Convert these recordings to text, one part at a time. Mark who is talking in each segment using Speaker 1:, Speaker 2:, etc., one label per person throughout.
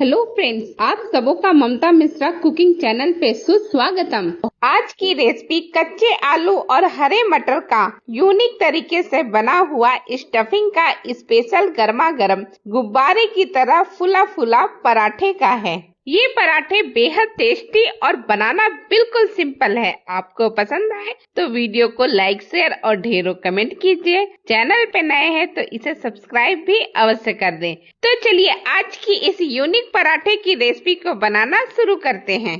Speaker 1: Hello friends, आप सबों का ममता मिश्रा कुकिंग चैनल पे सुस्वागतम। आज की रेसिपी कच्चे आलू और हरे मटर का यूनिक तरीके से बना हुआ स्टफिंग का स्पेशल गर्मा गर्म गुब्बारे की तरह फुला फुला पराठे का है। ये पराठे बेहद टेस्टी और बनाना बिल्कुल सिंपल है। आपको पसंद आए तो वीडियो को लाइक शेयर और ढेरों कमेंट कीजिए। चैनल पे नए हैं तो इसे सब्सक्राइब भी अवश्य कर दें। तो चलिए आज की इस यूनिक पराठे की रेसिपी को बनाना शुरू करते हैं।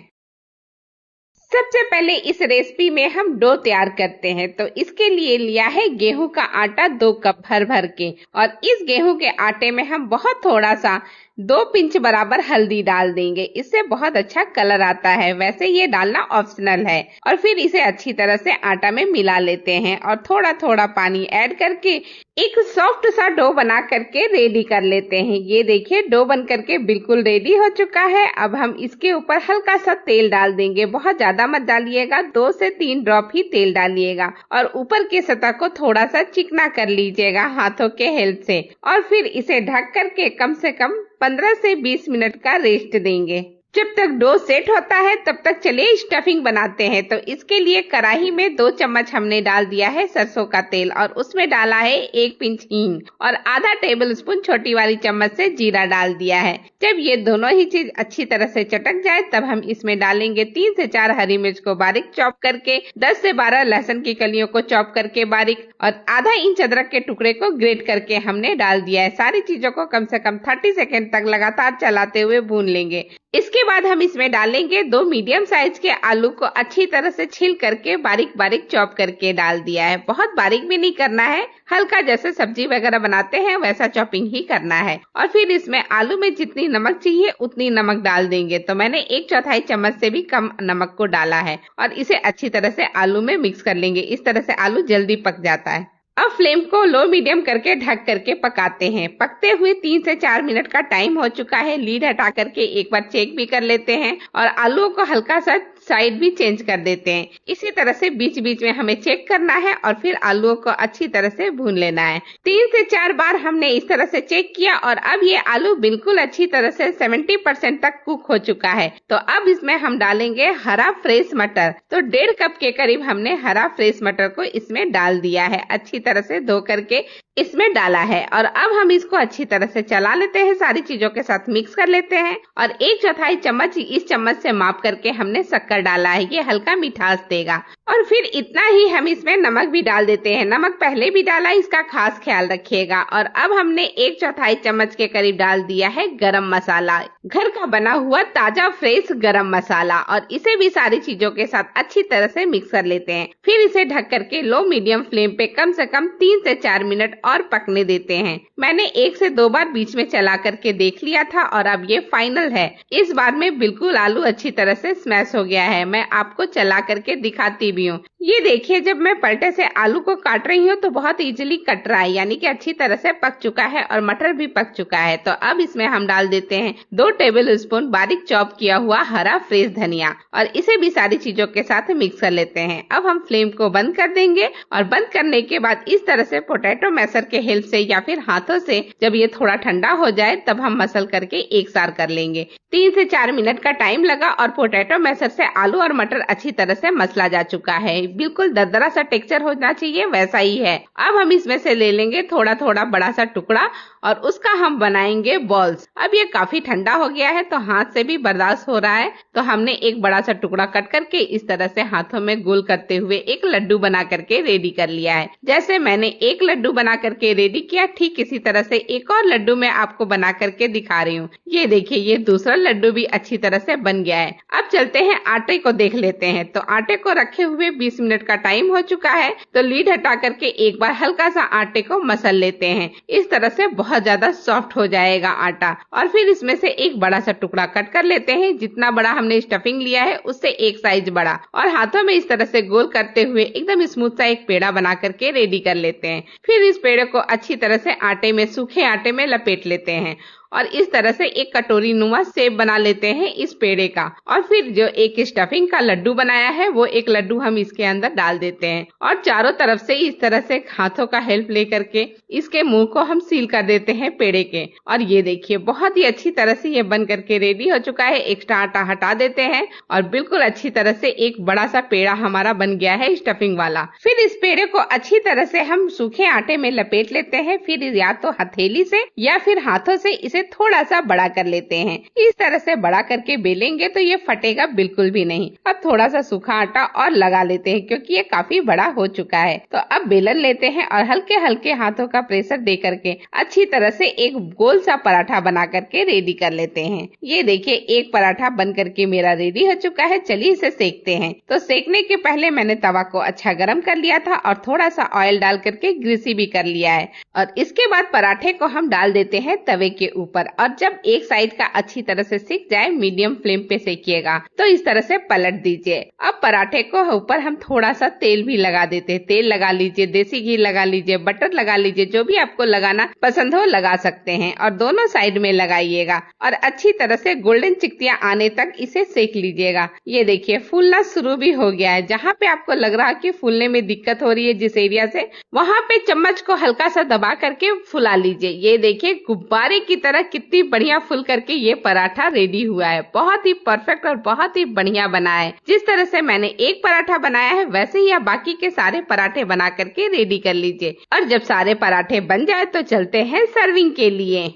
Speaker 1: सबसे पहले इस रेसिपी में हम डो तैयार करते हैं। तो इसके लिए लिया है गेहूं का आटा 2 कप भर भर के, और इस गेहूं के आटे में हम बहुत थोड़ा सा 2 पिंच बराबर हल्दी डाल देंगे। इससे बहुत अच्छा कलर आता है। वैसे ये डालना ऑप्शनल है। और फिर इसे अच्छी तरह से आटा में मिला लेते हैं और थोड़ा थोड़ा पानी ऐड करके एक सॉफ्ट सा डो बना करके रेडी कर लेते हैं। ये देखिए डो बन करके बिल्कुल रेडी हो चुका है। अब हम इसके ऊपर हल्का सा तेल डाल देंगे। बहुत ज्यादा मत डालिएगा, 2 से 3 ड्रॉप ही तेल डालिएगा और ऊपर की सतह को थोड़ा सा चिकना कर लीजिएगा हाथों के हेल्प से। और फिर इसे ढक करके कम से कम 15 से 20 मिनट का रेस्ट देंगे। जब तक डो सेट होता है तब तक चलिए स्टफिंग बनाते हैं। तो इसके लिए कढ़ाई में 2 चम्मच हमने डाल दिया है सरसों का तेल, और उसमें डाला है 1 पिंच हींग और आधा टेबल स्पून छोटी वाली चम्मच से जीरा डाल दिया है। जब ये दोनों ही चीज अच्छी तरह से चटक जाए तब हम इसमें डालेंगे 3 से 4 हरी मिर्च को बारीक चॉप करके, 10 से 12 लहसुन की कलियों को चॉप करके बारीक, और आधा इंच अदरक के टुकड़े को ग्रेट करके हमने डाल दिया है। सारी चीजों को कम से कम 30 सेकेंड तक लगातार चलाते हुए भून लेंगे। इसके बाद हम इसमें डालेंगे 2 मीडियम साइज के आलू को अच्छी तरह से छील करके बारीक बारीक चॉप करके डाल दिया है। बहुत बारीक भी नहीं करना है, हल्का जैसे सब्जी वगैरह बनाते हैं वैसा चॉपिंग ही करना है। और फिर इसमें आलू में जितनी नमक चाहिए उतनी नमक डाल देंगे। तो मैंने 1/4 चम्मच से भी कम नमक को डाला है और इसे अच्छी तरह से आलू में मिक्स कर लेंगे। इस तरह से आलू जल्दी पक जाता है। अब फ्लेम को लो मीडियम करके ढक करके पकाते हैं। पकते हुए 3 से 4 मिनट का टाइम हो चुका है। लीड हटा करके एक बार चेक भी कर लेते हैं और आलूओं को हल्का सा साइड भी चेंज कर देते हैं। इसी तरह से बीच बीच में हमें चेक करना है और फिर आलूओं को अच्छी तरह से भून लेना है। 3 से 4 बार हमने इस तरह से चेक किया और अब ये आलू बिल्कुल अच्छी तरह से 70% तक कुक हो चुका है। तो अब इसमें हम डालेंगे हरा फ्रेश मटर। तो 1.5 कप के करीब हमने हरा फ्रेश मटर को इसमें डाल दिया है। अच्छी तरह से धो करके इसमें डाला है और अब हम इसको अच्छी तरह से चला लेते हैं, सारी चीजों के साथ मिक्स कर लेते हैं। और 1/4 चम्मच इस चम्मच से माप करके हमने शक्कर डाला है, ये हल्का मिठास देगा। और फिर इतना ही हम इसमें नमक भी डाल देते हैं। नमक पहले भी डाला, इसका खास ख्याल रखिएगा। और अब हमने 1/4 चम्मच के करीब डाल दिया है गरम मसाला, घर का बना हुआ ताजा फ्रेश गरम मसाला, और इसे भी सारी चीजों के साथ अच्छी तरह से मिक्स कर लेते हैं। फिर इसे ढक करके लो मीडियम फ्लेम पे कम से कम 3 से 4 मिनट और पकने देते हैं। मैंने 1 से 2 बार बीच में चला करके देख लिया था और अब ये फाइनल है। इस बार में बिल्कुल आलू अच्छी तरह से स्मैश हो गया है। मैं आपको चला करके दिखाती भी हूँ। ये देखिए जब मैं पलटे से आलू को काट रही हूँ तो बहुत इजीली कट रहा है, यानी कि अच्छी तरह से पक चुका है और मटर भी पक चुका है। तो अब इसमें हम डाल देते हैं 2 टेबल स्पून बारीक चॉप किया हुआ हरा फ्रेश धनिया, और इसे भी सारी चीजों के साथ मिक्स कर लेते हैं। अब हम फ्लेम को बंद कर देंगे और बंद करने के बाद इस तरह से पोटैटो मैशर के हेल्प से या फिर हाथों से जब ये थोड़ा ठंडा हो जाए तब हम मसल करके एक सार कर लेंगे। 3 से 4 मिनट का टाइम लगा और पोटैटो मैशर से आलू और मटर अच्छी तरह से मसला जा चुका है। बिल्कुल दरदरा सा टेक्सचर होना चाहिए, वैसा ही है। अब हम इसमें से ले लेंगे थोड़ा थोड़ा बड़ा सा टुकड़ा और उसका हम बनाएंगे बॉल्स। अब ये काफी ठंडा हो गया है तो हाथ से भी बर्दाश्त हो रहा है, तो हमने एक बड़ा सा टुकड़ा कट करके इस तरह से हाथों में गोल करते हुए एक लड्डू बना करके रेडी कर लिया है। जैसे मैंने एक लड्डू बना करके रेडी किया, ठीक इसी तरह से एक और लड्डू मैं आपको बना करके दिखा रही हूँ। ये देखिए ये दूसरा लड्डू भी अच्छी तरह से बन गया है। अब चलते हैं आटे को देख लेते हैं। तो आटे को रखे हुए 20 मिनट का टाइम हो चुका है। तो लीड हटा करके एक बार हल्का सा आटे को मसल लेते हैं। इस तरह से बहुत ज्यादा सॉफ्ट हो जाएगा आटा। और फिर इसमें से एक बड़ा सा टुकड़ा कट कर लेते हैं। जितना बड़ा हमने स्टफिंग लिया है उससे एक साइज बड़ा, और हाथों में इस तरह से गोल करते हुए एकदम स्मूथ सा एक पेड़ा बना करके रेडी कर लेते हैं। फिर इस पेड़े को अच्छी तरह से आटे में, सूखे आटे में लपेट लेते हैं और इस तरह से एक कटोरी नुमा शेप बना लेते हैं इस पेड़े का। और फिर जो एक स्टफिंग का लड्डू बनाया है वो एक लड्डू हम इसके अंदर डाल देते हैं और चारों तरफ से इस तरह से हाथों का हेल्प लेकर के इसके मुंह को हम सील कर देते हैं पेड़े के। और ये देखिए बहुत ही अच्छी तरह से ये बन करके रेडी हो चुका है। एक्स्ट्रा आटा हटा देते हैं और बिल्कुल अच्छी तरह से एक बड़ा सा पेड़ा हमारा बन गया है स्टफिंग वाला। फिर इस पेड़े को अच्छी तरह से हम सूखे आटे में लपेट लेते हैं। फिर या तो हथेली से या फिर हाथों से इसे थोड़ा सा बड़ा कर लेते हैं। इस तरह से बड़ा करके बेलेंगे तो ये फटेगा बिल्कुल भी नहीं। अब थोड़ा सा सूखा आटा और लगा लेते हैं क्योंकि ये काफी बड़ा हो चुका है। तो अब बेलन लेते हैं और हल्के हल्के हाथों का प्रेशर दे करके अच्छी तरह से एक गोल सा पराठा बना करके रेडी कर लेते हैं। ये देखिए एक पराठा बन करके मेरा रेडी हो चुका है। चलिए इसे सेकते हैं। तो सेकने के पहले मैंने तवा को अच्छा गर्म कर लिया था और थोड़ा सा ऑयल डाल करके ग्रीसी भी कर लिया है। और इसके बाद पराठे को हम डाल देते हैं तवे के ऊपर और जब एक साइड का अच्छी तरह से सिक जाए मीडियम फ्लेम पे सेकिएगा। तो इस तरह से पलट दीजिए। अब पराठे को ऊपर हम थोड़ा सा तेल भी लगा देते हैं। तेल लगा लीजिए, देसी घी लगा लीजिए, बटर लगा लीजिए, जो भी आपको लगाना पसंद हो लगा सकते हैं और दोनों साइड में लगाइएगा और अच्छी तरह से गोल्डन चिकटियां आने तक इसे सेक लीजिएगा। ये देखिए फूलना शुरू भी हो गया है। जहाँ पे आपको लग रहा है कि फूलने में दिक्कत हो रही है जिस एरिया से, वहाँ पे चम्मच को हल्का सा दबा करके फुला लीजिए। ये देखिए गुब्बारे की तरह कितनी बढ़िया फुल करके ये पराठा रेडी हुआ है। बहुत ही परफेक्ट और बहुत ही बढ़िया बना है। जिस तरह से मैंने एक पराठा बनाया है वैसे ही आप बाकी के सारे पराठे बना करके रेडी कर लीजिए। और जब सारे पराठे बन जाए तो चलते हैं सर्विंग के लिए।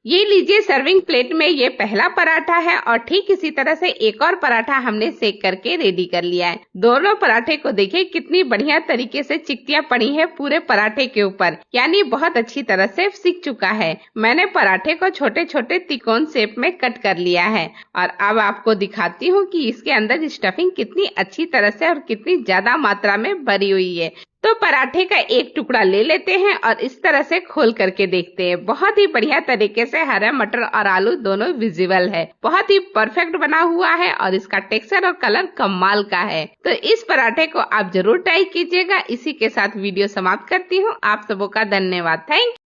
Speaker 1: ये लीजिए सर्विंग प्लेट में ये पहला पराठा है और ठीक इसी तरह से एक और पराठा हमने सेक करके रेडी कर लिया है। दोनों पराठे को देखिए कितनी बढ़िया तरीके से चिकटियां पड़ी है पूरे पराठे के ऊपर, यानी बहुत अच्छी तरह से सिक चुका है। मैंने पराठे को छोटे छोटे त्रिकोण शेप में कट कर लिया है और अब आपको दिखाती हूँ कि इसके अंदर स्टफिंग कितनी अच्छी तरह से और कितनी ज्यादा मात्रा में भरी हुई है। तो पराठे का एक टुकड़ा ले लेते हैं और इस तरह से खोल करके देखते हैं। बहुत ही बढ़िया तरीके से हरा मटर और आलू दोनों विजिबल है। बहुत ही परफेक्ट बना हुआ है और इसका टेक्सचर और कलर कमाल का है। तो इस पराठे को आप जरूर ट्राई कीजिएगा। इसी के साथ वीडियो समाप्त करती हूँ। आप सबों का धन्यवाद। Thank you.